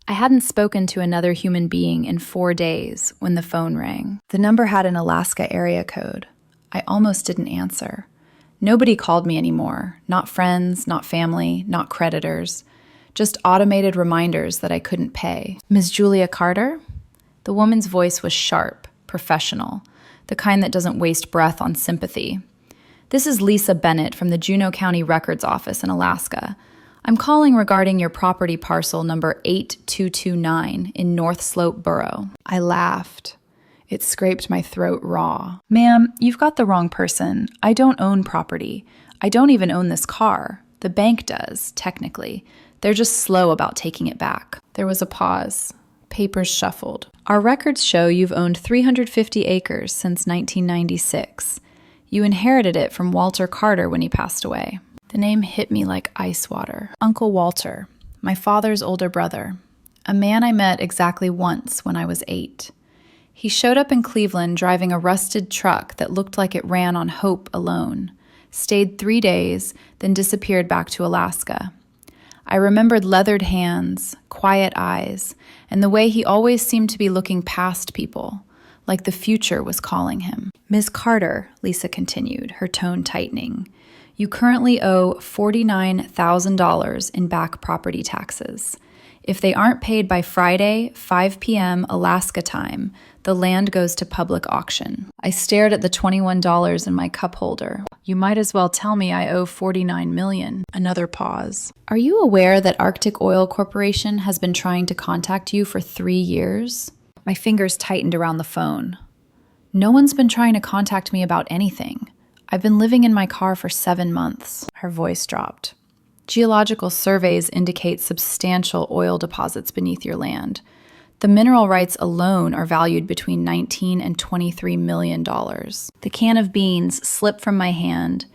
I hadn't spoken to another human being in 4 days when the phone rang. The number had an Alaska area code. I almost didn't answer. Nobody called me anymore. Not friends, not family, not creditors. Just automated reminders that I couldn't pay. Ms. Julia Carter? The woman's voice was sharp, professional, the kind that doesn't waste breath on sympathy. This is Lisa Bennett from the Juneau County Records Office in Alaska. I'm calling regarding your property parcel number 8229 in North Slope Borough. I laughed. It scraped my throat raw. Ma'am, you've got the wrong person. I don't own property. I don't even own this car. The bank does, technically. They're just slow about taking it back. There was a pause. Papers shuffled. Our records show you've owned 350 acres since 1996. You inherited it from Walter Carter when he passed away. The name hit me like ice water. Uncle Walter, my father's older brother, a man I met exactly once when I was 8. He showed up in Cleveland driving a rusted truck that looked like it ran on hope alone, stayed 3 days, then disappeared back to Alaska. I remembered leathered hands, quiet eyes, and the way he always seemed to be looking past people, like the future was calling him. Ms. Carter, Lisa continued, her tone tightening, you currently owe $49,000 in back property taxes. If they aren't paid by Friday, 5 p.m. Alaska time, the land goes to public auction. I stared at the $21 in my cup holder. You might as well tell me I owe $49 million. Another pause. Are you aware that Arctic Oil Corporation has been trying to contact you for 3 years? My fingers tightened around the phone. No one's been trying to contact me about anything. I've been living in my car for 7 months. Her voice dropped. Geological surveys indicate substantial oil deposits beneath your land. The mineral rights alone are valued between $19 and $23 million. The can of beans slipped from my hand,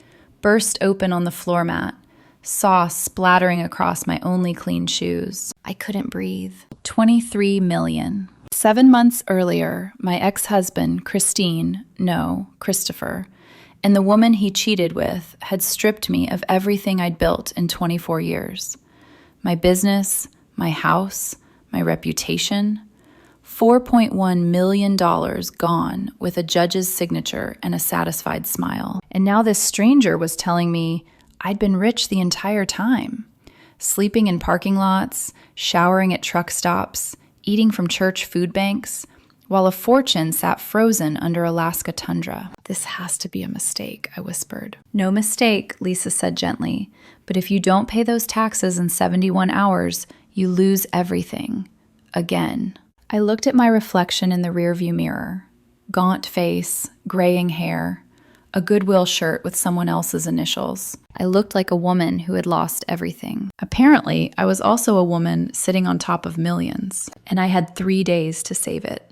burst open on the floor mat, sauce splattering across my only clean shoes. I couldn't breathe. $23 million. 7 months earlier, my ex-husband, Christopher, and the woman he cheated with had stripped me of everything I'd built in 24 years. My business, my house, my reputation. $4.1 million gone with a judge's signature and a satisfied smile. And now this stranger was telling me I'd been rich the entire time. Sleeping in parking lots, showering at truck stops, eating from church food banks, while a fortune sat frozen under Alaska tundra. This has to be a mistake, I whispered. No mistake, Lisa said gently, but if you don't pay those taxes in 71 hours, you lose everything. Again. I looked at my reflection in the rearview mirror. Gaunt face, graying hair, a Goodwill shirt with someone else's initials. I looked like a woman who had lost everything. Apparently, I was also a woman sitting on top of millions, and I had 3 days to save it.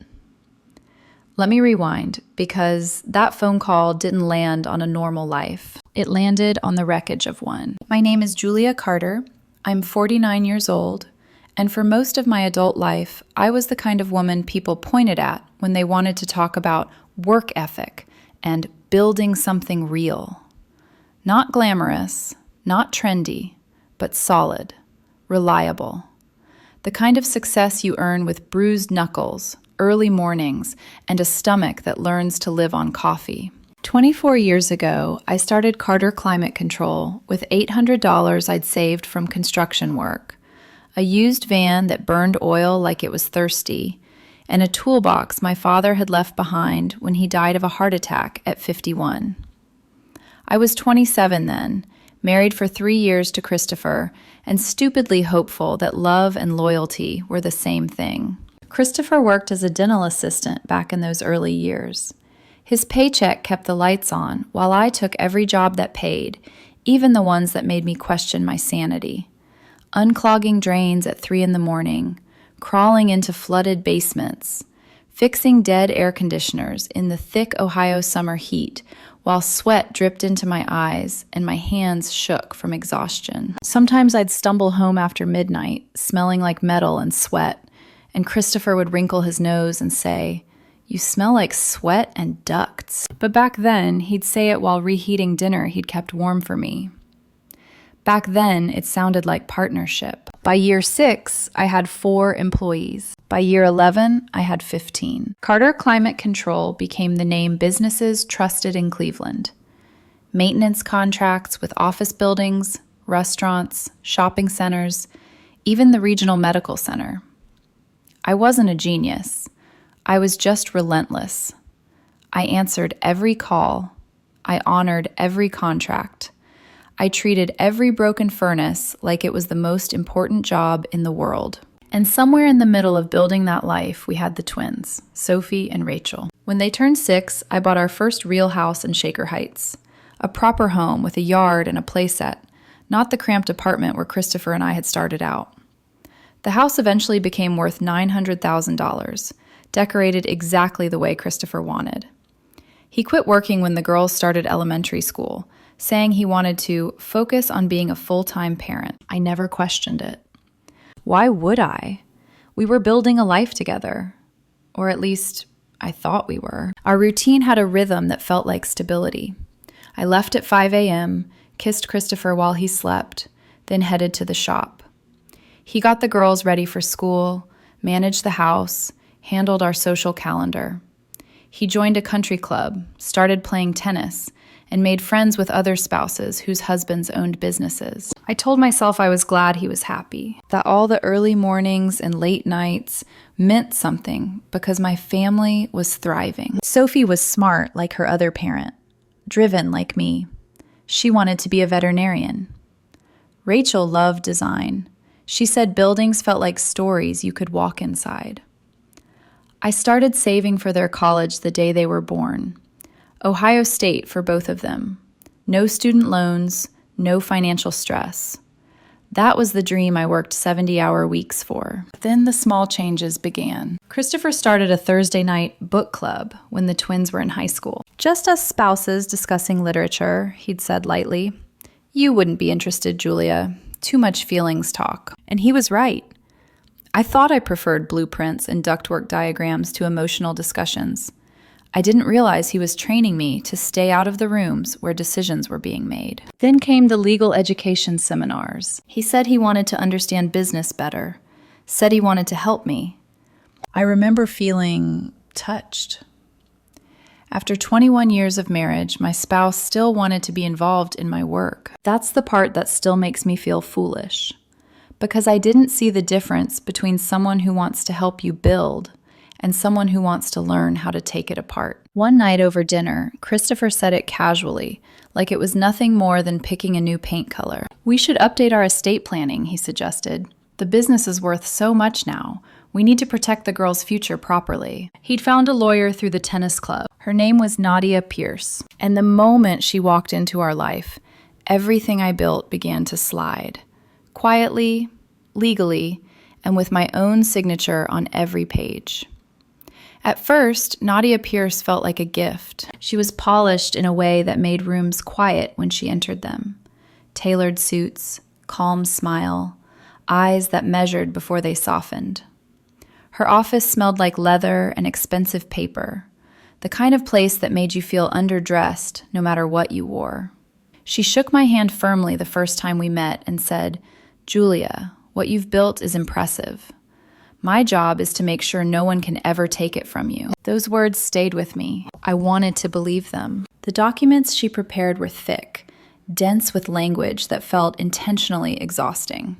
Let me rewind, because that phone call didn't land on a normal life. It landed on the wreckage of one. My name is Julia Carter. I'm 49 years old, and for most of my adult life, I was the kind of woman people pointed at when they wanted to talk about work ethic and building something real. Not glamorous, not trendy, but solid, reliable. The kind of success you earn with bruised knuckles, early mornings, and a stomach that learns to live on coffee. 24 years ago, I started Carter Climate Control with $800 I'd saved from construction work, a used van that burned oil like it was thirsty, and a toolbox my father had left behind when he died of a heart attack at 51. I was 27 then, married for 3 years to Christopher, and stupidly hopeful that love and loyalty were the same thing. Christopher worked as a dental assistant back in those early years. His paycheck kept the lights on, while I took every job that paid, even the ones that made me question my sanity. Unclogging drains at 3 a.m, crawling into flooded basements, fixing dead air conditioners in the thick Ohio summer heat, while sweat dripped into my eyes and my hands shook from exhaustion. Sometimes I'd stumble home after midnight, smelling like metal and sweat, and Christopher would wrinkle his nose and say, "You smell like sweat and ducts." But back then, he'd say it while reheating dinner he'd kept warm for me. Back then, it sounded like partnership. By year 6, I had 4 employees. By year 11, I had 15. Carter Climate Control became the name businesses trusted in Cleveland. Maintenance contracts with office buildings, restaurants, shopping centers, even the regional medical center. I wasn't a genius. I was just relentless. I answered every call. I honored every contract. I treated every broken furnace like it was the most important job in the world. And somewhere in the middle of building that life, we had the twins, Sophie and Rachel. When they turned 6, I bought our first real house in Shaker Heights, a proper home with a yard and a playset, not the cramped apartment where Christopher and I had started out. The house eventually became worth $900,000, decorated exactly the way Christopher wanted. He quit working when the girls started elementary school, saying he wanted to focus on being a full-time parent. I never questioned it. Why would I? We were building a life together. Or at least, I thought we were. Our routine had a rhythm that felt like stability. I left at 5 a.m., kissed Christopher while he slept, then headed to the shop. He got the girls ready for school, managed the house, handled our social calendar. He joined a country club, started playing tennis, and made friends with other spouses whose husbands owned businesses. I told myself I was glad he was happy, that all the early mornings and late nights meant something because my family was thriving. Sophie was smart like her other parent, driven like me. She wanted to be a veterinarian. Rachel loved design. She said buildings felt like stories you could walk inside. I started saving for their college the day they were born. Ohio State for both of them. No student loans, no financial stress. That was the dream I worked 70-hour weeks for. Then the small changes began. Christopher started a Thursday night book club when the twins were in high school. Just us spouses discussing literature, he'd said lightly. You wouldn't be interested, Julia. Too much feelings talk. And he was right. I thought I preferred blueprints and ductwork diagrams to emotional discussions. I didn't realize he was training me to stay out of the rooms where decisions were being made. Then came the legal education seminars. He said he wanted to understand business better, said he wanted to help me. I remember feeling touched. After 21 years of marriage, my spouse still wanted to be involved in my work. That's the part that still makes me feel foolish. Because I didn't see the difference between someone who wants to help you build and someone who wants to learn how to take it apart. One night over dinner, Christopher said it casually, like it was nothing more than picking a new paint color. We should update our estate planning, he suggested. The business is worth so much now. We need to protect the girl's future properly. He'd found a lawyer through the tennis club. Her name was Nadia Pierce. And the moment she walked into our life, everything I built began to slide. Quietly, legally, and with my own signature on every page. At first, Nadia Pierce felt like a gift. She was polished in a way that made rooms quiet when she entered them. Tailored suits, calm smile, eyes that measured before they softened. Her office smelled like leather and expensive paper, the kind of place that made you feel underdressed no matter what you wore. She shook my hand firmly the first time we met and said, "Julia, what you've built is impressive. My job is to make sure no one can ever take it from you." Those words stayed with me. I wanted to believe them. The documents she prepared were thick, dense with language that felt intentionally exhausting.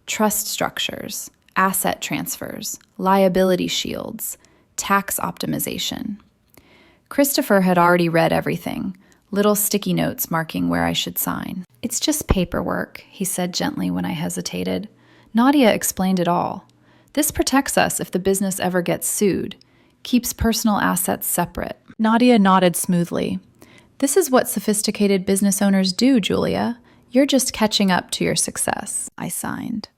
Trust structures, asset transfers, liability shields, tax optimization. Christopher had already read everything, little sticky notes marking where I should sign. "It's just paperwork," he said gently when I hesitated. "Nadia explained it all. This protects us if the business ever gets sued, keeps personal assets separate." Nadia nodded smoothly. "This is what sophisticated business owners do, Julia. You're just catching up to your success." I signed.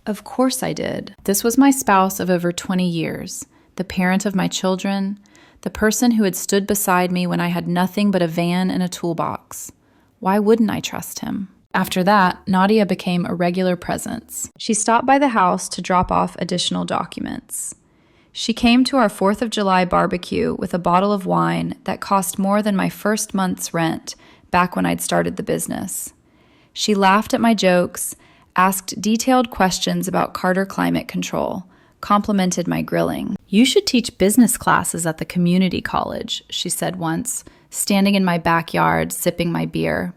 Of course I did. This was my spouse of over 20 years, the parent of my children, the person who had stood beside me when I had nothing but a van and a toolbox. Why wouldn't I trust him? After that, Nadia became a regular presence. She stopped by the house to drop off additional documents. She came to our 4th of July barbecue with a bottle of wine that cost more than my first month's rent back when I'd started the business. She laughed at my jokes, asked detailed questions about Carter climate control, complimented my grilling. "You should teach business classes at the community college," she said once, standing in my backyard, sipping my beer.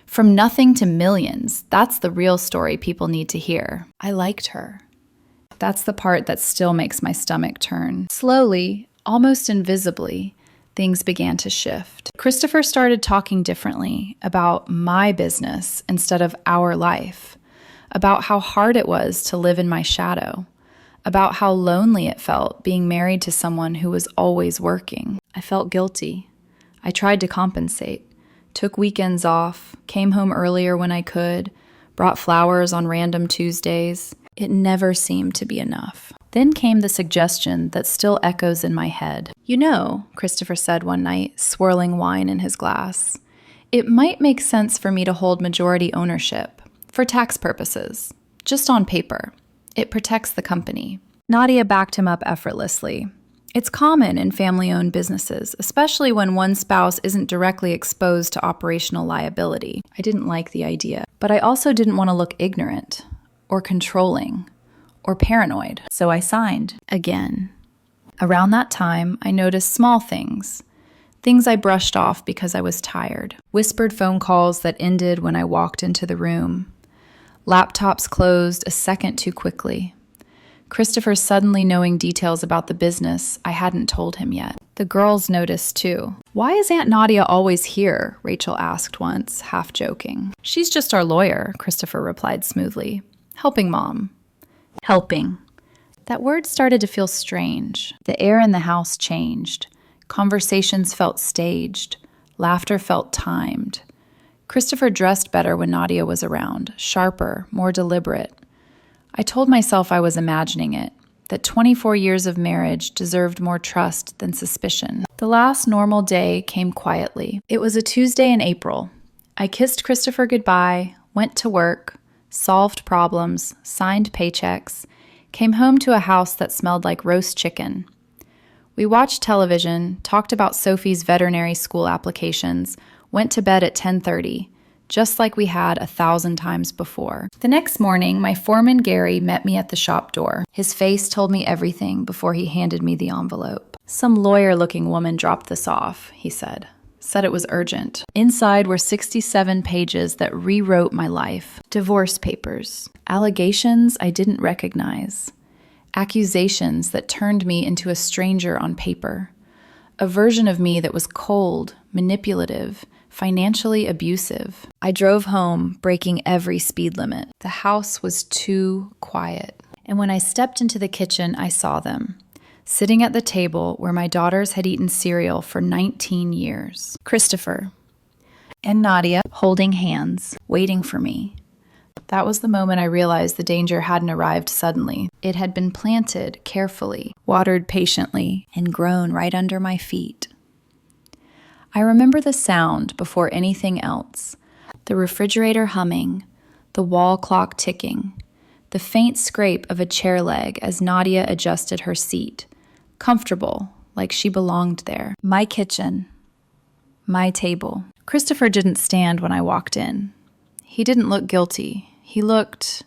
"From nothing to millions, that's the real story people need to hear." I liked her. That's the part that still makes my stomach turn. Slowly, almost invisibly, things began to shift. Christopher started talking differently about my business instead of our life, about how hard it was to live in my shadow, about how lonely it felt being married to someone who was always working. I felt guilty. I tried to compensate, took weekends off, came home earlier when I could, brought flowers on random Tuesdays. It never seemed to be enough. Then came the suggestion that still echoes in my head. "You know," Christopher said one night, swirling wine in his glass, "it might make sense for me to hold majority ownership, for tax purposes, just on paper. It protects the company." Nadia backed him up effortlessly. "It's common in family-owned businesses, especially when one spouse isn't directly exposed to operational liability." I didn't like the idea, but I also didn't want to look ignorant or controlling or paranoid, so I signed again. Around that time, I noticed small things I brushed off because I was tired. Whispered phone calls that ended when I walked into the room. Laptops closed a second too quickly. Christopher suddenly knowing details about the business I hadn't told him yet. The girls noticed too. "Why is Aunt Nadia always here?" Rachel asked once, half joking. "She's just our lawyer," Christopher replied smoothly. "Helping Mom." Helping. That word started to feel strange. The air in the house changed. Conversations felt staged. Laughter felt timed. Christopher dressed better when Nadia was around, sharper, more deliberate. I told myself I was imagining it, that 24 years of marriage deserved more trust than suspicion. The last normal day came quietly. It was a Tuesday in April. I kissed Christopher goodbye, went to work, solved problems, signed paychecks, came home to a house that smelled like roast chicken. We watched television, talked about Sophie's veterinary school applications, went to bed at 10:30, just like we had 1,000 times before. The next morning, my foreman Gary met me at the shop door. His face told me everything before he handed me the envelope. "Some lawyer-looking woman dropped this off," he said. Said it was urgent. Inside were 67 pages that rewrote my life. Divorce papers. Allegations I didn't recognize. Accusations that turned me into a stranger on paper. A version of me that was cold, manipulative, financially abusive. I drove home, breaking every speed limit. The house was too quiet. And when I stepped into the kitchen, I saw them, sitting at the table where my daughters had eaten cereal for 19 years. Christopher and Nadia holding hands, waiting for me. That was the moment I realized the danger hadn't arrived suddenly. It had been planted carefully, watered patiently, and grown right under my feet. I remember the sound before anything else, the refrigerator humming, the wall clock ticking, the faint scrape of a chair leg as Nadia adjusted her seat, comfortable, like she belonged there. My kitchen, my table. Christopher didn't stand when I walked in. He didn't look guilty. He looked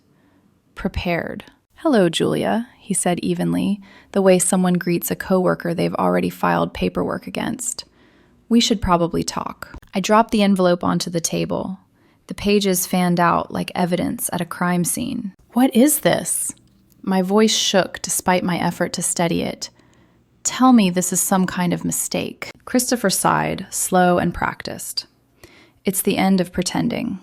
prepared. "Hello, Julia," he said evenly, the way someone greets a coworker they've already filed paperwork against. "We should probably talk." I dropped the envelope onto the table. The pages fanned out like evidence at a crime scene. "What is this?" My voice shook despite my effort to steady it. "Tell me this is some kind of mistake." Christopher sighed, slow and practiced. "It's the end of pretending."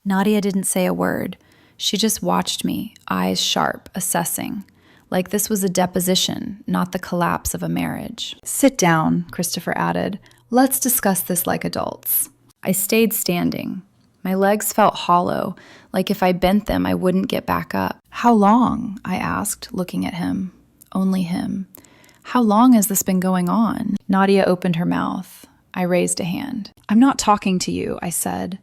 Nadia didn't say a word. She just watched me, eyes sharp, assessing, like this was a deposition, not the collapse of a marriage. "Sit down," Christopher added. "Let's discuss this like adults." I stayed standing. My legs felt hollow, like if I bent them, I wouldn't get back up. "How long?" I asked, looking at him. Only him. "How long has this been going on?" Nadia opened her mouth. I raised a hand. "I'm not talking to you," I said,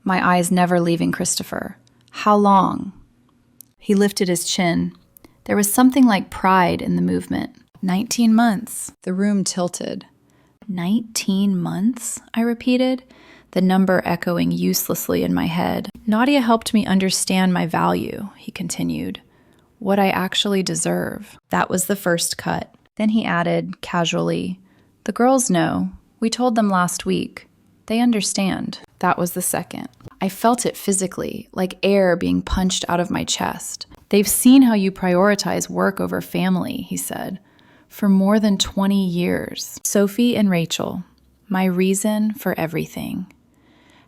my eyes never leaving Christopher. "How long?" He lifted his chin. There was something like pride in the movement. 19 months. The room tilted. 19 months, I repeated. the number echoing uselessly in my head. Nadia helped me understand my value, he continued. What I actually deserve. That was the first cut. Then he added, casually, the girls know. We told them last week. They understand. That was the second. I felt it physically, like air being punched out of my chest. They've seen how you prioritize work over family, he said, for more than 20 years. Sophie and Rachel, my reason for everything.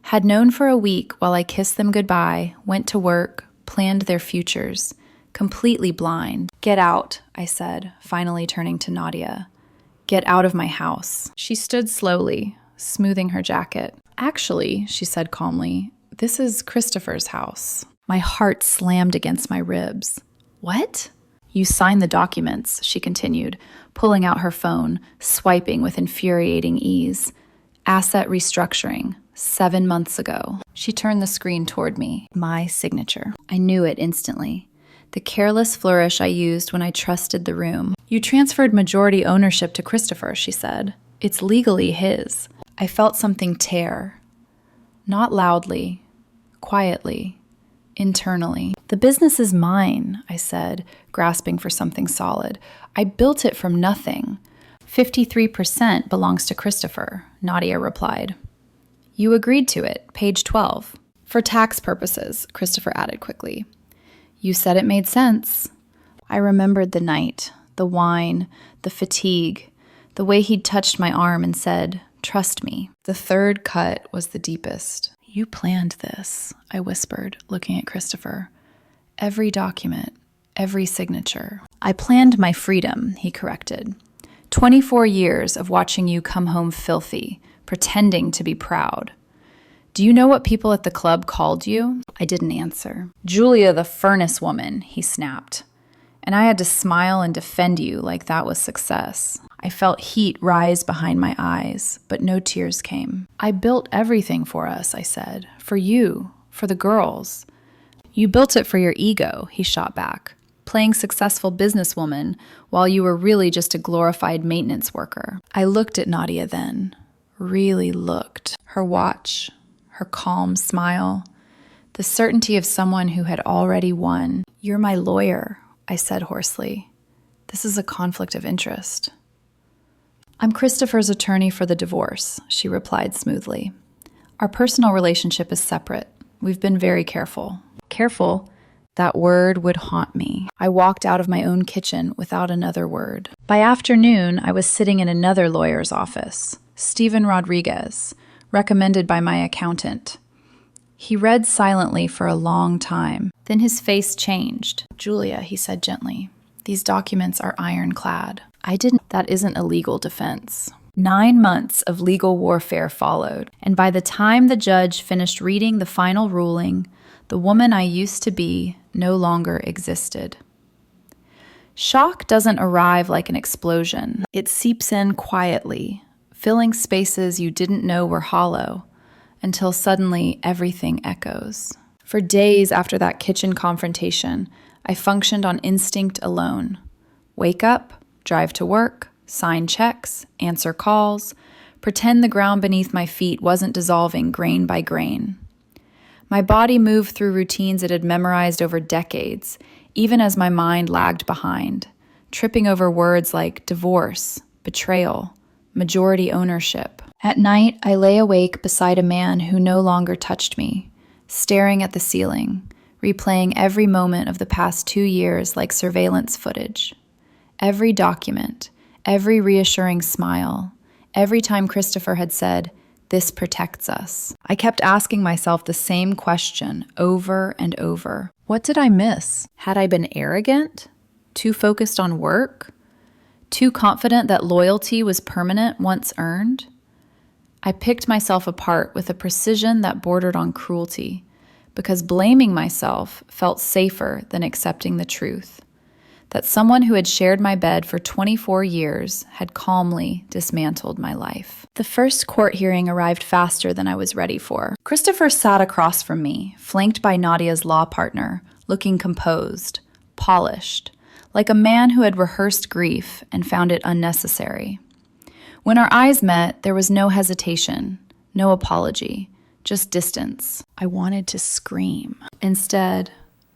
Had known for a week while I kissed them goodbye, went to work, planned their futures, completely blind. Get out, I said, finally turning to Nadia. Get out of my house. She stood slowly, smoothing her jacket. Actually, she said calmly, this is Christopher's house. My heart slammed against my ribs. What? You signed the documents, she continued, pulling out her phone, swiping with infuriating ease. Asset restructuring, 7 months ago. She turned the screen toward me. My signature. I knew it instantly. The careless flourish I used when I trusted the room. You transferred majority ownership to Christopher, she said. It's legally his. I felt something tear. Not loudly, quietly, internally. The business is mine, I said, grasping for something solid. I built it from nothing. 53% belongs to Christopher, Nadia replied. You agreed to it, page 12. For tax purposes, Christopher added quickly. You said it made sense. I remembered the night, the wine, the fatigue, the way he'd touched my arm and said, trust me. The third cut was the deepest. You planned this, I whispered, looking at Christopher. Every document, every signature. I planned my freedom, he corrected. 24 years of watching you come home filthy, pretending to be proud. Do you know what people at the club called you? I didn't answer. Julia the furnace woman, he snapped. And I had to smile and defend you like that was success. I felt heat rise behind my eyes, but no tears came. I built everything for us, I said. For you, for the girls. You built it for your ego, he shot back. Playing successful businesswoman while you were really just a glorified maintenance worker. I looked at Nadia then. Really looked. Her watch, her calm smile, the certainty of someone who had already won. You're my lawyer, I said hoarsely. This is a conflict of interest. I'm Christopher's attorney for the divorce, she replied smoothly. Our personal relationship is separate. We've been very careful. Careful? That word would haunt me. I walked out of my own kitchen without another word. By afternoon, I was sitting in another lawyer's office, Stephen Rodriguez, recommended by my accountant. He read silently for a long time. Then his face changed. Julia, he said gently, these documents are ironclad. That isn't a legal defense. 9 months of legal warfare followed, and by the time the judge finished reading the final ruling, the woman I used to be no longer existed. Shock doesn't arrive like an explosion. It seeps in quietly, filling spaces you didn't know were hollow, until suddenly everything echoes. For days after that kitchen confrontation, I functioned on instinct alone. Wake up, drive to work, sign checks, answer calls, pretend the ground beneath my feet wasn't dissolving grain by grain. My body moved through routines it had memorized over decades, even as my mind lagged behind, tripping over words like divorce, betrayal, majority ownership. At night, I lay awake beside a man who no longer touched me, staring at the ceiling, replaying every moment of the past 2 years like surveillance footage. Every document, every reassuring smile, every time Christopher had said, "This protects us." I kept asking myself the same question over and over. What did I miss? Had I been arrogant? Too focused on work? Too confident that loyalty was permanent once earned? I picked myself apart with a precision that bordered on cruelty, because blaming myself felt safer than accepting the truth. That someone who had shared my bed for 24 years had calmly dismantled my life. The first court hearing arrived faster than I was ready for. Christopher sat across from me, flanked by Nadia's law partner, looking composed, polished, like a man who had rehearsed grief and found it unnecessary. When our eyes met, there was no hesitation, No apology, just distance. I wanted to scream. Instead,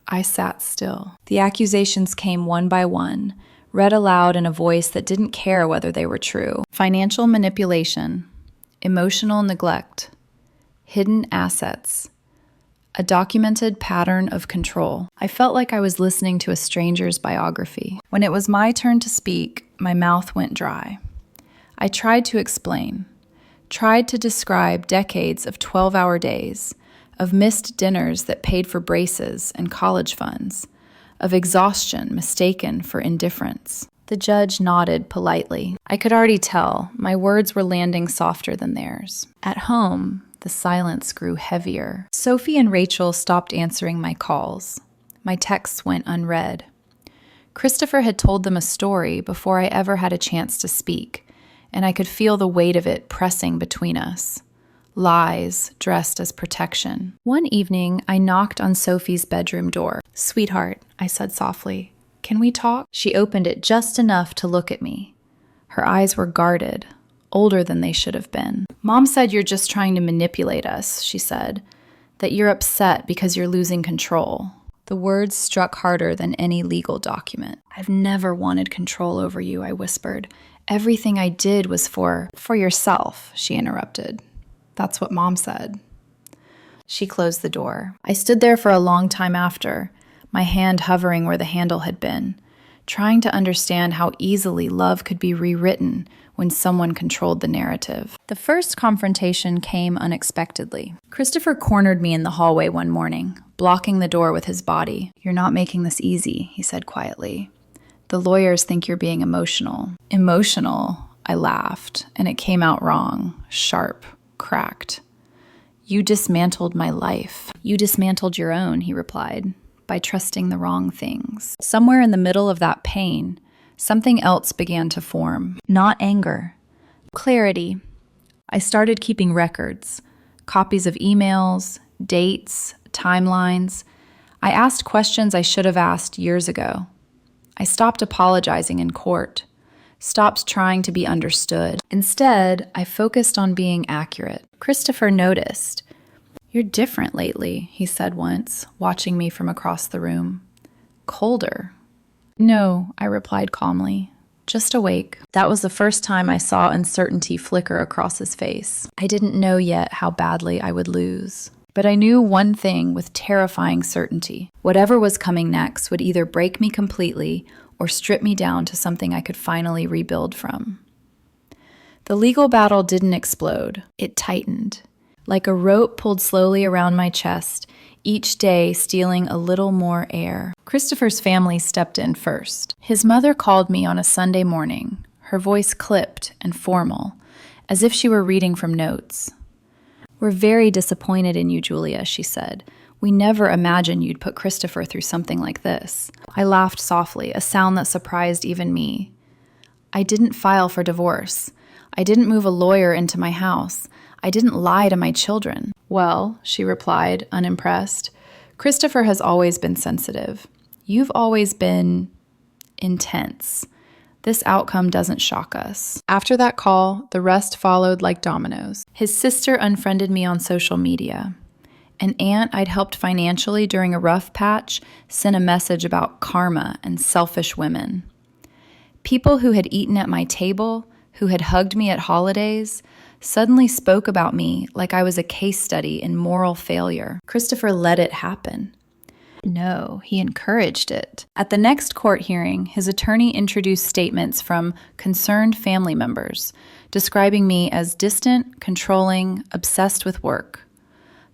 I sat still. The accusations came one by one, read aloud in a voice that didn't care whether they were true. Financial manipulation, emotional neglect, hidden assets, a documented pattern of control. I felt like I was listening to a stranger's biography. When it was my turn to speak, my mouth went dry. I tried to explain, tried to describe decades of 12-hour days, of missed dinners that paid for braces and college funds, of exhaustion mistaken for indifference. The judge nodded politely. I could already tell my words were landing softer than theirs. At home, the silence grew heavier. Sophie and Rachel stopped answering my calls. My texts went unread. Christopher had told them a story before I ever had a chance to speak, and I could feel the weight of it pressing between us. Lies dressed as protection. One evening, I knocked on Sophie's bedroom door. "Sweetheart," I said softly, "can we talk?" She opened it just enough to look at me. Her eyes were guarded, older than they should have been. "Mom said you're just trying to manipulate us," she said, "that you're upset because you're losing control." The words struck harder than any legal document. "I've never wanted control over you," I whispered. "Everything I did was for yourself," she interrupted. "That's what Mom said." She closed the door. I stood there for a long time after, my hand hovering where the handle had been, trying to understand how easily love could be rewritten when someone controlled the narrative. The first confrontation came unexpectedly. Christopher cornered me in the hallway one morning, blocking the door with his body. "You're not making this easy," he said quietly. "The lawyers think you're being emotional." "Emotional?" I laughed, and it came out wrong, sharp, cracked. "You dismantled my life." "You dismantled your own," he replied, "by trusting the wrong things." Somewhere in the middle of that pain, something else began to form. Not anger. Clarity. I started keeping records, copies of emails, dates, timelines. I asked questions I should have asked years ago. I stopped apologizing in court, stopped trying to be understood. Instead, I focused on being accurate. Christopher noticed. "You're different lately," he said once, watching me from across the room. "Colder." "No," I replied calmly, "just awake." That was the first time I saw uncertainty flicker across his face. I didn't know yet how badly I would lose. But I knew one thing with terrifying certainty. Whatever was coming next would either break me completely or strip me down to something I could finally rebuild from. The legal battle didn't explode. It tightened. Like a rope pulled slowly around my chest, each day stealing a little more air. Christopher's family stepped in first. His mother called me on a Sunday morning, her voice clipped and formal, as if she were reading from notes. "We're very disappointed in you, Julia," she said. "We never imagined you'd put Christopher through something like this." I laughed softly, a sound that surprised even me. "I didn't file for divorce. I didn't move a lawyer into my house. I didn't lie to my children." "Well," she replied, unimpressed, "Christopher has always been sensitive. You've always been intense. This outcome doesn't shock us." After that call, the rest followed like dominoes. His sister unfriended me on social media. An aunt I'd helped financially during a rough patch sent a message about karma and selfish women. People who had eaten at my table, who had hugged me at holidays, suddenly spoke about me like I was a case study in moral failure. Christopher let it happen. No, he encouraged it. At the next court hearing, his attorney introduced statements from concerned family members, describing me as distant, controlling, obsessed with work.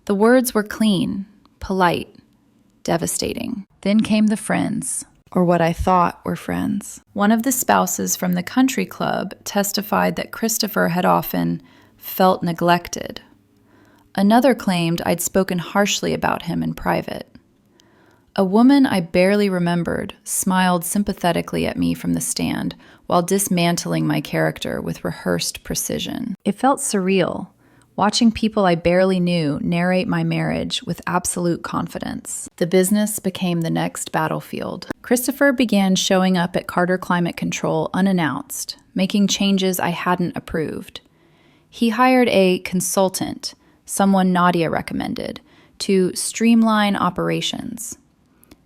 The words were clean, polite, devastating. Then came the friends, or what I thought were friends. One of the spouses from the country club testified that Christopher had often felt neglected. Another claimed I'd spoken harshly about him in private. A woman I barely remembered smiled sympathetically at me from the stand while dismantling my character with rehearsed precision. It felt surreal, watching people I barely knew narrate my marriage with absolute confidence. The business became the next battlefield. Christopher began showing up at Carter Climate Control unannounced, making changes I hadn't approved. He hired a consultant, someone Nadia recommended, to streamline operations.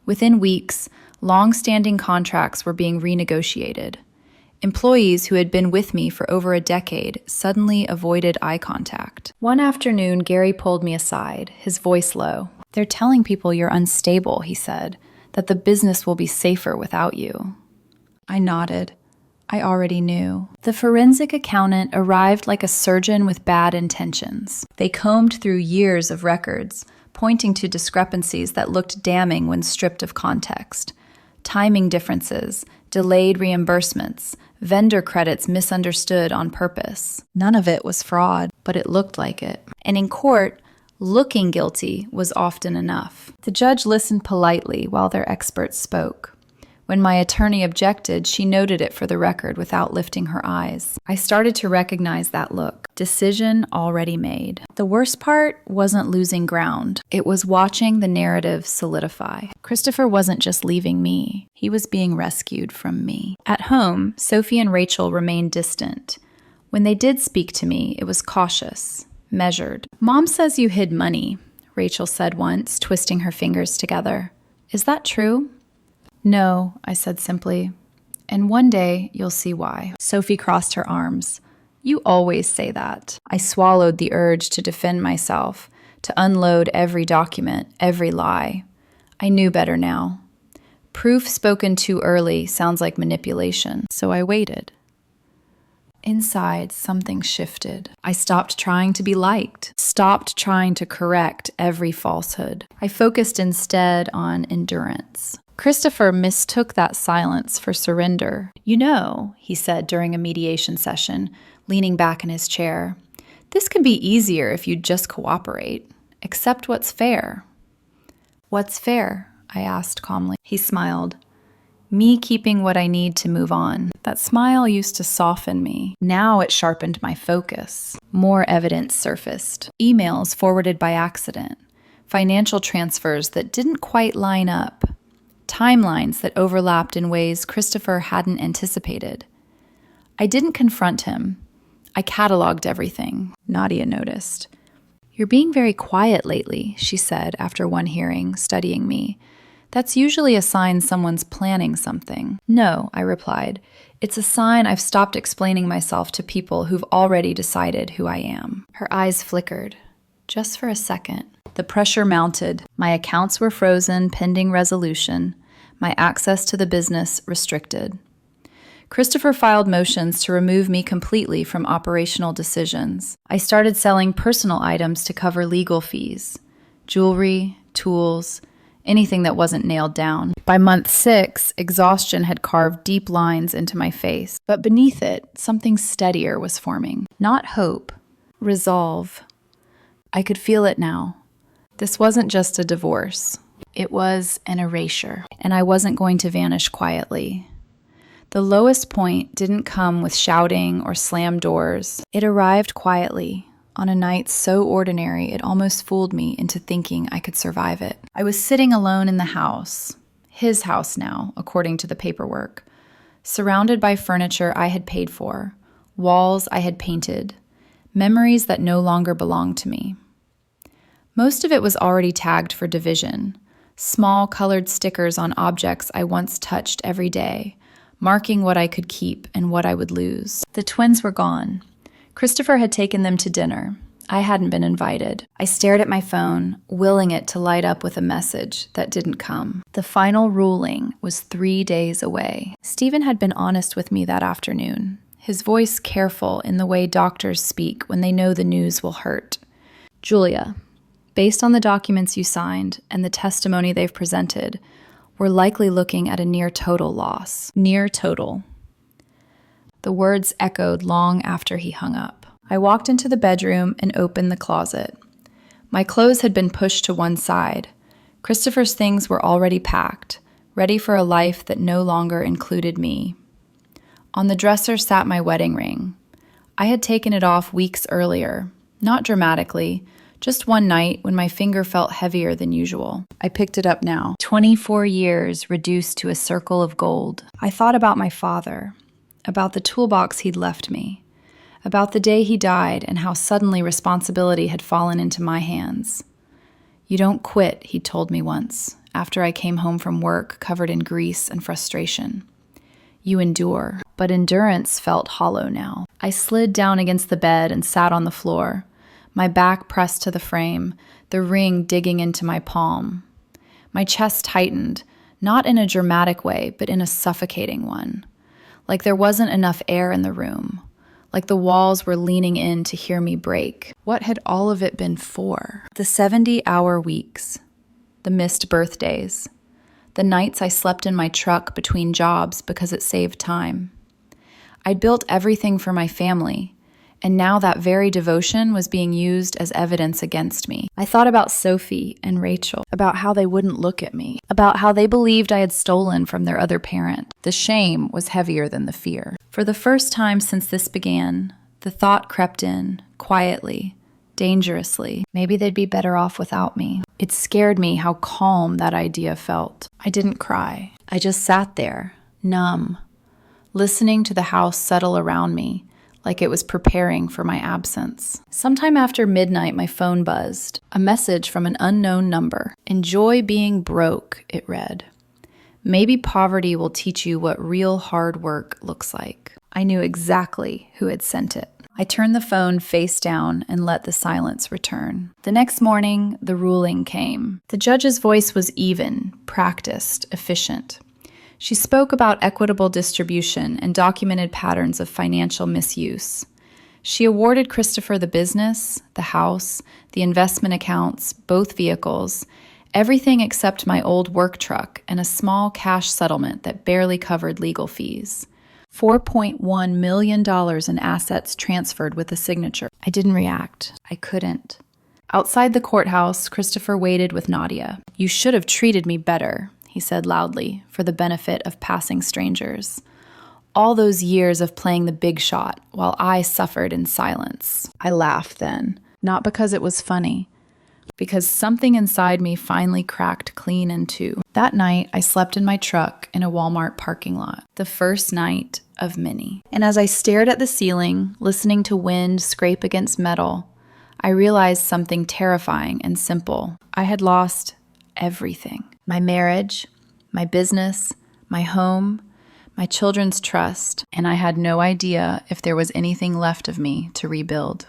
Within weeks, long-standing contracts were being renegotiated. Employees who had been with me for over a decade suddenly avoided eye contact. One afternoon, Gary pulled me aside, his voice low. "They're telling people you're unstable," he said, "that the business will be safer without you." I nodded. I already knew. The forensic accountant arrived like a surgeon with bad intentions. They combed through years of records, pointing to discrepancies that looked damning when stripped of context. Timing differences, delayed reimbursements, vendor credits misunderstood on purpose. None of it was fraud, but it looked like it. And in court, looking guilty was often enough. The judge listened politely while their experts spoke. When my attorney objected, she noted it for the record without lifting her eyes. I started to recognize that look. Decision already made. The worst part wasn't losing ground. It was watching the narrative solidify. Christopher wasn't just leaving me. He was being rescued from me. At home, Sophie and Rachel remained distant. When they did speak to me, it was cautious, measured. "Mom says you hid money," Rachel said once, twisting her fingers together. "Is that true?" "No," I said simply. "And one day you'll see why." Sophie crossed her arms. "You always say that." I swallowed the urge to defend myself, to unload every document, every lie. I knew better now. Proof spoken too early sounds like manipulation, so I waited. Inside, something shifted. I stopped trying to be liked, stopped trying to correct every falsehood. I focused instead on endurance. Christopher mistook that silence for surrender. "You know," he said during a mediation session, leaning back in his chair, "this can be easier if you just cooperate. Accept what's fair." "What's fair?" I asked calmly. He smiled. "Me keeping what I need to move on." That smile used to soften me. Now it sharpened my focus. More evidence surfaced. Emails forwarded by accident. Financial transfers that didn't quite line up. Timelines that overlapped in ways Christopher hadn't anticipated. I didn't confront him. I cataloged everything. Nadia noticed. "You're being very quiet lately," she said after one hearing, studying me. "That's usually a sign someone's planning something." "No," I replied. "It's a sign I've stopped explaining myself to people who've already decided who I am." Her eyes flickered. Just for a second. The pressure mounted. My accounts were frozen pending resolution. My access to the business restricted. Christopher filed motions to remove me completely from operational decisions. I started selling personal items to cover legal fees. Jewelry, tools, anything that wasn't nailed down. By month 6, exhaustion had carved deep lines into my face. But beneath it, something steadier was forming. Not hope. Resolve. I could feel it now. This wasn't just a divorce. It was an erasure. And I wasn't going to vanish quietly. The lowest point didn't come with shouting or slammed doors. It arrived quietly, on a night so ordinary it almost fooled me into thinking I could survive it. I was sitting alone in the house, his house now, according to the paperwork, surrounded by furniture I had paid for, walls I had painted, memories that no longer belonged to me. Most of it was already tagged for division, small colored stickers on objects I once touched every day, marking what I could keep and what I would lose. The twins were gone. Christopher had taken them to dinner. I hadn't been invited. I stared at my phone, willing it to light up with a message that didn't come. The final ruling was 3 days away. Stephen had been honest with me that afternoon, his voice careful in the way doctors speak when they know the news will hurt. "Julia, based on the documents you signed and the testimony they've presented, we're likely looking at a near total loss." Near total. The words echoed long after he hung up. I walked into the bedroom and opened the closet. My clothes had been pushed to one side. Christopher's things were already packed, ready for a life that no longer included me. On the dresser sat my wedding ring. I had taken it off weeks earlier, not dramatically, just one night when my finger felt heavier than usual. I picked it up now. 24 years reduced to a circle of gold. I thought about my father, about the toolbox he'd left me, about the day he died and how suddenly responsibility had fallen into my hands. "You don't quit," he told me once, after I came home from work covered in grease and frustration. "You endure." But endurance felt hollow now. I slid down against the bed and sat on the floor, my back pressed to the frame, the ring digging into my palm. My chest tightened, not in a dramatic way, but in a suffocating one. Like there wasn't enough air in the room. Like the walls were leaning in to hear me break. What had all of it been for? The 70-hour weeks. The missed birthdays. The nights I slept in my truck between jobs because it saved time. I'd built everything for my family, and now that very devotion was being used as evidence against me. I thought about Sophie and Rachel, about how they wouldn't look at me, about how they believed I had stolen from their other parent. The shame was heavier than the fear. For the first time since this began, the thought crept in, quietly, dangerously. Maybe they'd be better off without me. It scared me how calm that idea felt. I didn't cry. I just sat there, numb, listening to the house settle around me, like it was preparing for my absence. Sometime after midnight, my phone buzzed. A message from an unknown number. "Enjoy being broke," it read. "Maybe poverty will teach you what real hard work looks like." I knew exactly who had sent it. I turned the phone face down and let the silence return. The next morning, the ruling came. The judge's voice was even, practiced, efficient. She spoke about equitable distribution and documented patterns of financial misuse. She awarded Christopher the business, the house, the investment accounts, both vehicles, everything except my old work truck and a small cash settlement that barely covered legal fees. $4.1 million in assets transferred with a signature. I didn't react. I couldn't. Outside the courthouse, Christopher waited with Nadia. "You should have treated me better," he said loudly, for the benefit of passing strangers. All those years of playing the big shot, while I suffered in silence. I laughed then, not because it was funny, because something inside me finally cracked clean in two. That night, I slept in my truck in a Walmart parking lot, the first night of many. And as I stared at the ceiling, listening to wind scrape against metal, I realized something terrifying and simple. I had lost everything. My marriage, my business, my home, my children's trust, and I had no idea if there was anything left of me to rebuild.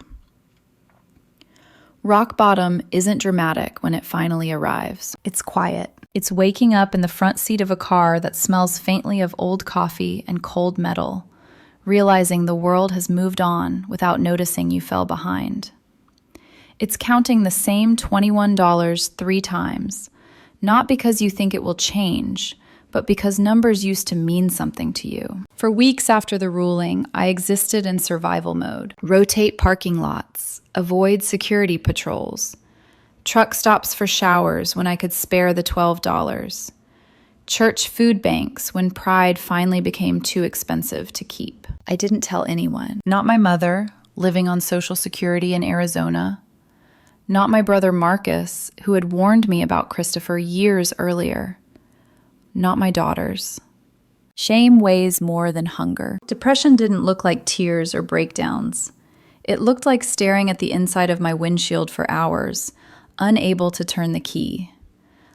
Rock bottom isn't dramatic when it finally arrives. It's quiet. It's waking up in the front seat of a car that smells faintly of old coffee and cold metal, realizing the world has moved on without noticing you fell behind. It's counting the same $21 3 times, not because you think it will change, but because numbers used to mean something to you. For weeks after the ruling, I existed in survival mode. Rotate parking lots, avoid security patrols, truck stops for showers when I could spare the $12, church food banks when pride finally became too expensive to keep. I didn't tell anyone. Not my mother, living on Social Security in Arizona. Not my brother Marcus, who had warned me about Christopher years earlier. Not my daughters. Shame weighs more than hunger. Depression didn't look like tears or breakdowns. It looked like staring at the inside of my windshield for hours, unable to turn the key.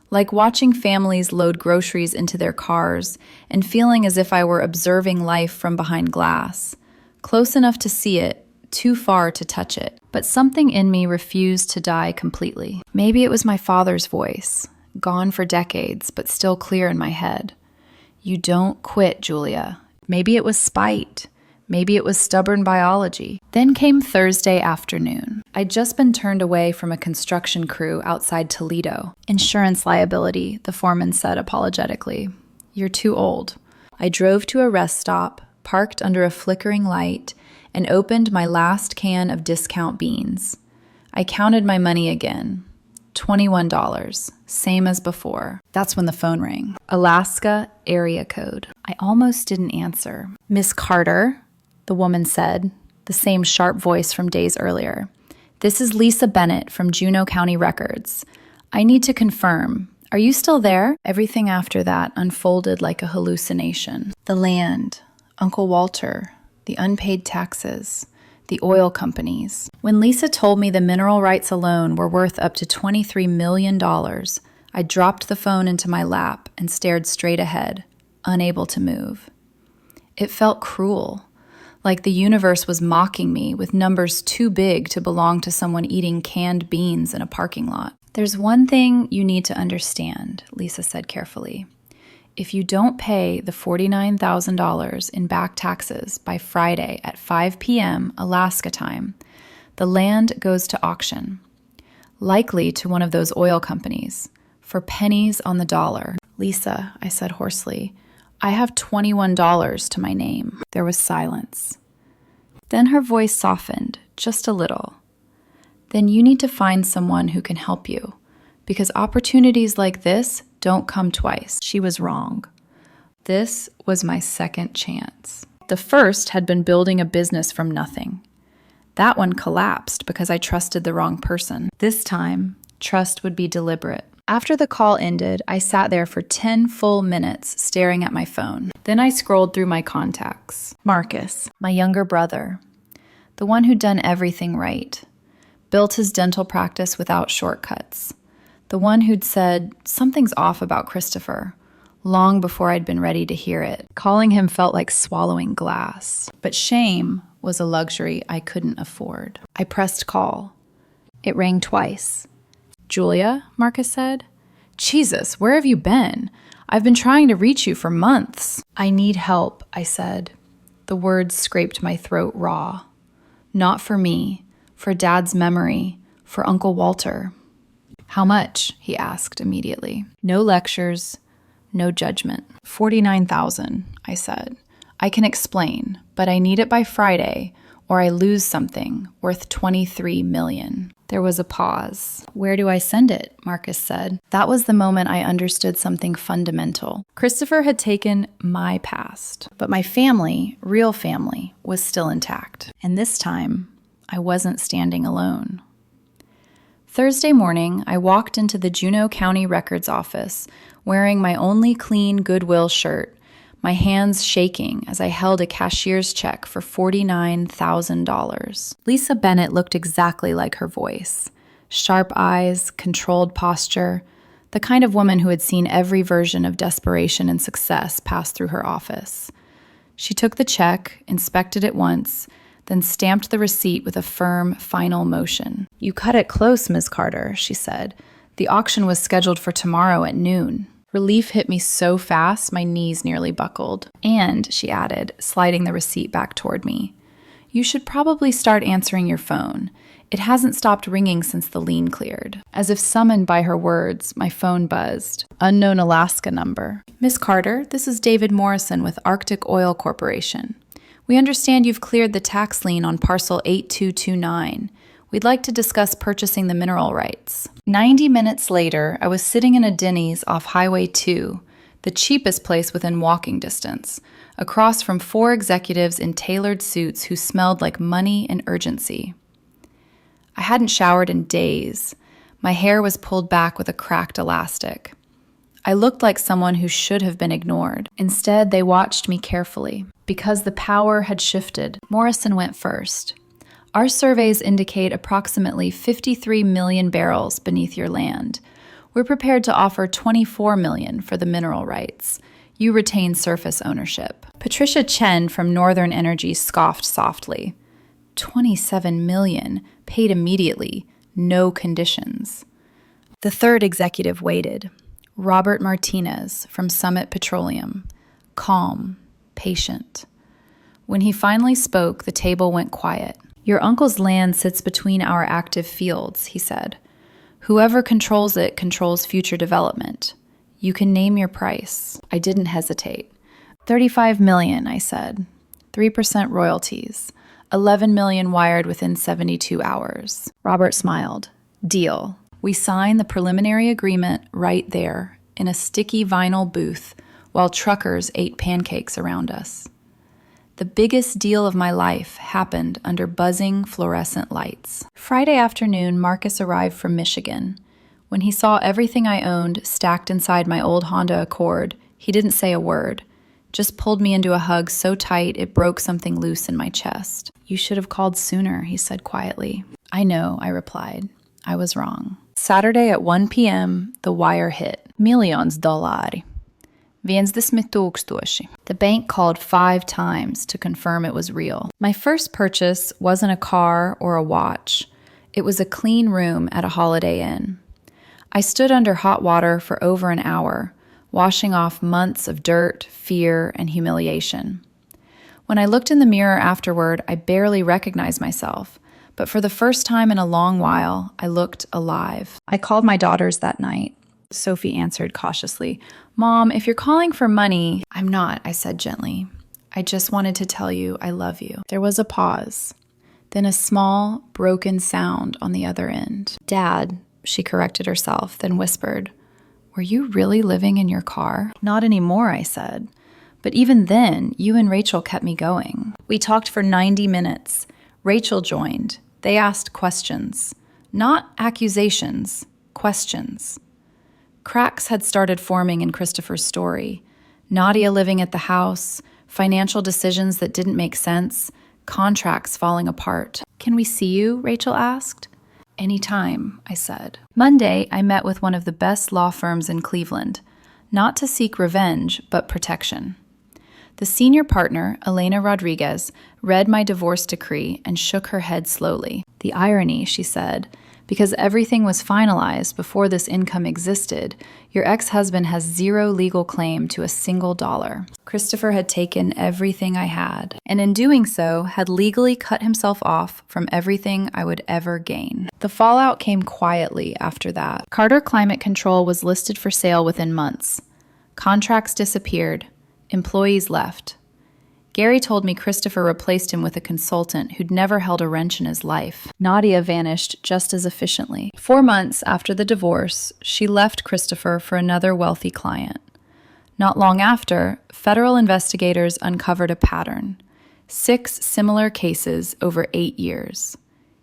Like watching families load groceries into their cars and feeling as if I were observing life from behind glass, close enough to see it, too far to touch it. But something in me refused to die completely. Maybe it was my father's voice, gone for decades, but still clear in my head. "You don't quit, Julia." Maybe it was spite. Maybe it was stubborn biology. Then came Thursday afternoon. I'd just been turned away from a construction crew outside Toledo. "Insurance liability," the foreman said apologetically. "You're too old." I drove to a rest stop, parked under a flickering light, and opened my last can of discount beans. I counted my money again. $21, same as before. That's when the phone rang. Alaska area code. I almost didn't answer. "Miss Carter," the woman said, the same sharp voice from days earlier. "This is Lisa Bennett from Juneau County Records. I need to confirm. Are you still there?" Everything after that unfolded like a hallucination. The land, Uncle Walter, the unpaid taxes, the oil companies. When Lisa told me the mineral rights alone were worth up to $23 million, I dropped the phone into my lap and stared straight ahead, unable to move. It felt cruel, like the universe was mocking me with numbers too big to belong to someone eating canned beans in a parking lot. "There's one thing you need to understand," Lisa said carefully. "If you don't pay the $49,000 in back taxes by Friday at 5 p.m. Alaska time, the land goes to auction, likely to one of those oil companies, for pennies on the dollar." "Lisa," I said hoarsely, "I have $21 to my name." There was silence. Then her voice softened, just a little. "Then you need to find someone who can help you, because opportunities like this don't come twice." She was wrong. This was my second chance. The first had been building a business from nothing. That one collapsed because I trusted the wrong person. This time, trust would be deliberate. After the call ended, I sat there for 10 full minutes staring at my phone. Then I scrolled through my contacts. Marcus, my younger brother, the one who'd done everything right, built his dental practice without shortcuts, the one who'd said, "Something's off about Christopher," long before I'd been ready to hear it. Calling him felt like swallowing glass. But shame was a luxury I couldn't afford. I pressed call. It rang twice. "Julia," Marcus said. "Jesus, where have you been? I've been trying to reach you for months." "I need help," I said. The words scraped my throat raw. "Not for me, for Dad's memory, for Uncle Walter." "How much?" he asked immediately. No lectures, no judgment. 49,000, I said. "I can explain, but I need it by Friday, or I lose something worth 23 million. There was a pause. "Where do I send it?" Marcus said. That was the moment I understood something fundamental. Christopher had taken my past, but my family, real family, was still intact. And this time, I wasn't standing alone. Thursday morning, I walked into the Juneau County Records office wearing my only clean Goodwill shirt, my hands shaking as I held a cashier's check for $49,000. Lisa Bennett looked exactly like her voice. Sharp eyes, controlled posture, the kind of woman who had seen every version of desperation and success pass through her office. She took the check, inspected it once, then stamped the receipt with a firm, final motion. "You cut it close, Ms. Carter," she said. "The auction was scheduled for tomorrow at noon." Relief hit me so fast, my knees nearly buckled. "And," she added, sliding the receipt back toward me, "you should probably start answering your phone. It hasn't stopped ringing since the lien cleared." As if summoned by her words, my phone buzzed. Unknown Alaska number. "Miss Carter, this is David Morrison with Arctic Oil Corporation. We understand you've cleared the tax lien on parcel 8229. We'd like to discuss purchasing the mineral rights." 90 minutes later, I was sitting in a Denny's off Highway 2, the cheapest place within walking distance, across from 4 executives in tailored suits who smelled like money and urgency. I hadn't showered in days. My hair was pulled back with a cracked elastic. I looked like someone who should have been ignored. Instead, they watched me carefully. Because the power had shifted, Morrison went first. "Our surveys indicate approximately 53 million barrels beneath your land. We're prepared to offer 24 million for the mineral rights. You retain surface ownership." Patricia Chen from Northern Energy scoffed softly. 27 million, paid immediately, no conditions. The third executive waited. Robert Martinez from Summit Petroleum. Calm, patient. When he finally spoke, the table went quiet. "Your uncle's land sits between our active fields," he said. "Whoever controls it controls future development. You can name your price." I didn't hesitate. 35 million, I said. 3% royalties. 11 million wired within 72 hours. Robert smiled. "Deal." We signed the preliminary agreement right there, in a sticky vinyl booth, while truckers ate pancakes around us. The biggest deal of my life happened under buzzing fluorescent lights. Friday afternoon, Marcus arrived from Michigan. When he saw everything I owned stacked inside my old Honda Accord, he didn't say a word, just pulled me into a hug so tight it broke something loose in my chest. "You should have called sooner," he said quietly. "I know," I replied. I was wrong. Saturday at 1 p.m., the wire hit. $1,000,000. Viens 10,000. The bank called 5 times to confirm it was real. My first purchase wasn't a car or a watch. It was a clean room at a Holiday Inn. I stood under hot water for over an hour, washing off months of dirt, fear, and humiliation. When I looked in the mirror afterward, I barely recognized myself, but for the first time in a long while, I looked alive. I called my daughters that night. Sophie answered cautiously, "Mom, if you're calling for money—" "I'm not," I said gently. "I just wanted to tell you I love you." There was a pause, then a small, broken sound on the other end. "Dad," she corrected herself, then whispered, "Were you really living in your car?" "Not anymore," I said. "But even then, you and Rachel kept me going." We talked for 90 minutes. Rachel joined. They asked questions. Not accusations, questions. Cracks had started forming in Christopher's story. Nadia living at the house, financial decisions that didn't make sense, contracts falling apart. "Can we see you?" Rachel asked. "Anytime," I said. Monday, I met with one of the best law firms in Cleveland, not to seek revenge, but protection. The senior partner, Elena Rodriguez, read my divorce decree and shook her head slowly. "The irony," she said, "because everything was finalized before this income existed, your ex-husband has zero legal claim to a single dollar. Christopher had taken everything I had, and in doing so, had legally cut himself off from everything I would ever gain." The fallout came quietly after that. Carter Climate Control was listed for sale within months. Contracts disappeared. Employees left. Gary told me Christopher replaced him with a consultant who'd never held a wrench in his life. Nadia vanished just as efficiently. 4 months after the divorce, she left Christopher for another wealthy client. Not long after, federal investigators uncovered a pattern. 6 similar cases over 8 years.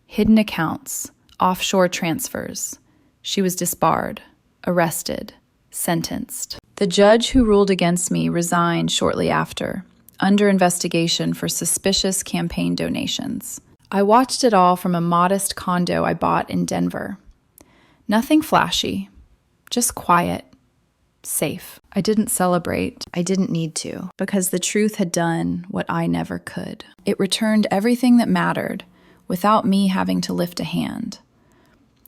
Hidden accounts, offshore transfers. She was disbarred, arrested, sentenced. The judge who ruled against me resigned shortly after, under investigation for suspicious campaign donations. I watched it all from a modest condo I bought in Denver. Nothing flashy, just quiet, safe. I didn't celebrate. I didn't need to, because the truth had done what I never could. It returned everything that mattered, without me having to lift a hand.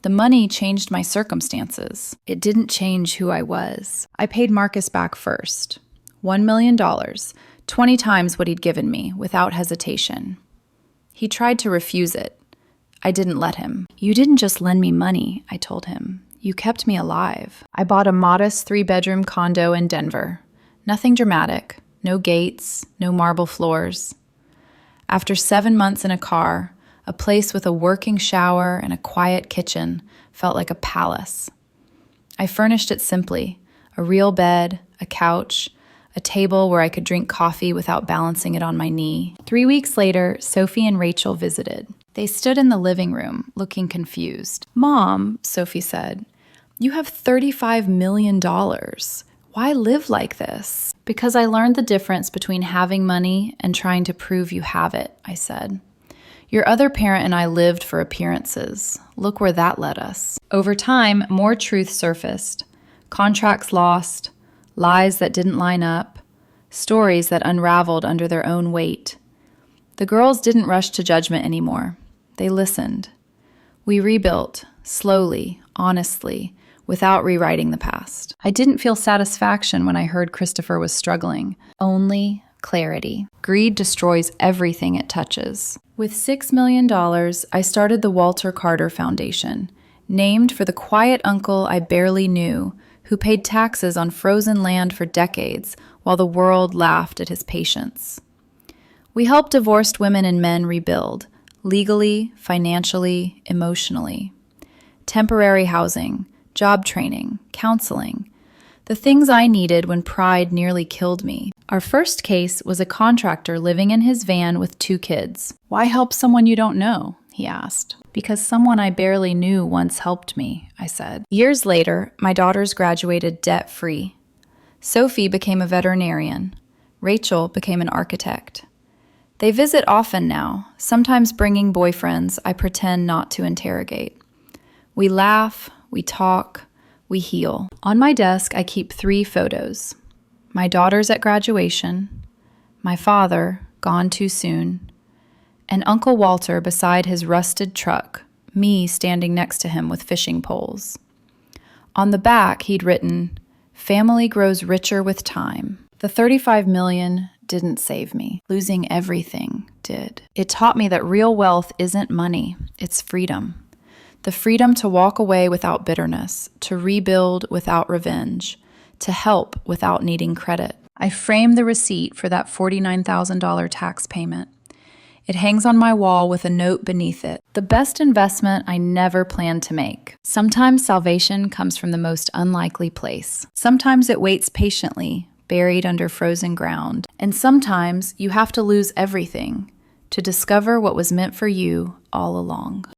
The money changed my circumstances. It didn't change who I was. I paid Marcus back first. $1 million, 20 times what he'd given me, without hesitation. He tried to refuse it. I didn't let him. "You didn't just lend me money," I told him. "You kept me alive." I bought a modest 3-bedroom condo in Denver. Nothing dramatic. No gates, no marble floors. After 7 months in a car, a place with a working shower and a quiet kitchen felt like a palace. I furnished it simply: a real bed, a couch, a table where I could drink coffee without balancing it on my knee. 3 weeks later, Sophie and Rachel visited. They stood in the living room, looking confused. "Mom," Sophie said, "you have $35 million. Why live like this?" "Because I learned the difference between having money and trying to prove you have it," I said. "Your other parent and I lived for appearances. Look where that led us." Over time, more truth surfaced. Contracts lost, lies that didn't line up, stories that unraveled under their own weight. The girls didn't rush to judgment anymore. They listened. We rebuilt, slowly, honestly, without rewriting the past. I didn't feel satisfaction when I heard Christopher was struggling. Only clarity. Greed destroys everything it touches. With $6 million, I started the Walter Carter Foundation, named for the quiet uncle I barely knew, who paid taxes on frozen land for decades while the world laughed at his patience. We help divorced women and men rebuild, legally, financially, emotionally. Temporary housing, job training, counseling. The things I needed when pride nearly killed me. Our first case was a contractor living in his van with 2 kids. "Why help someone you don't know?" he asked. "Because someone I barely knew once helped me," I said. Years later, my daughters graduated debt-free. Sophie became a veterinarian. Rachel became an architect. They visit often now, sometimes bringing boyfriends I pretend not to interrogate. We laugh, we talk, we heal. On my desk, I keep 3 photos. My daughters at graduation, my father, gone too soon, and Uncle Walter beside his rusted truck, me standing next to him with fishing poles. On the back, he'd written, "Family grows richer with time." The $35 million didn't save me. Losing everything did. It taught me that real wealth isn't money, it's freedom. The freedom to walk away without bitterness, to rebuild without revenge, to help without needing credit. I framed the receipt for that $49,000 tax payment. It hangs on my wall with a note beneath it. The best investment I never planned to make. Sometimes salvation comes from the most unlikely place. Sometimes it waits patiently, buried under frozen ground. And sometimes you have to lose everything to discover what was meant for you all along.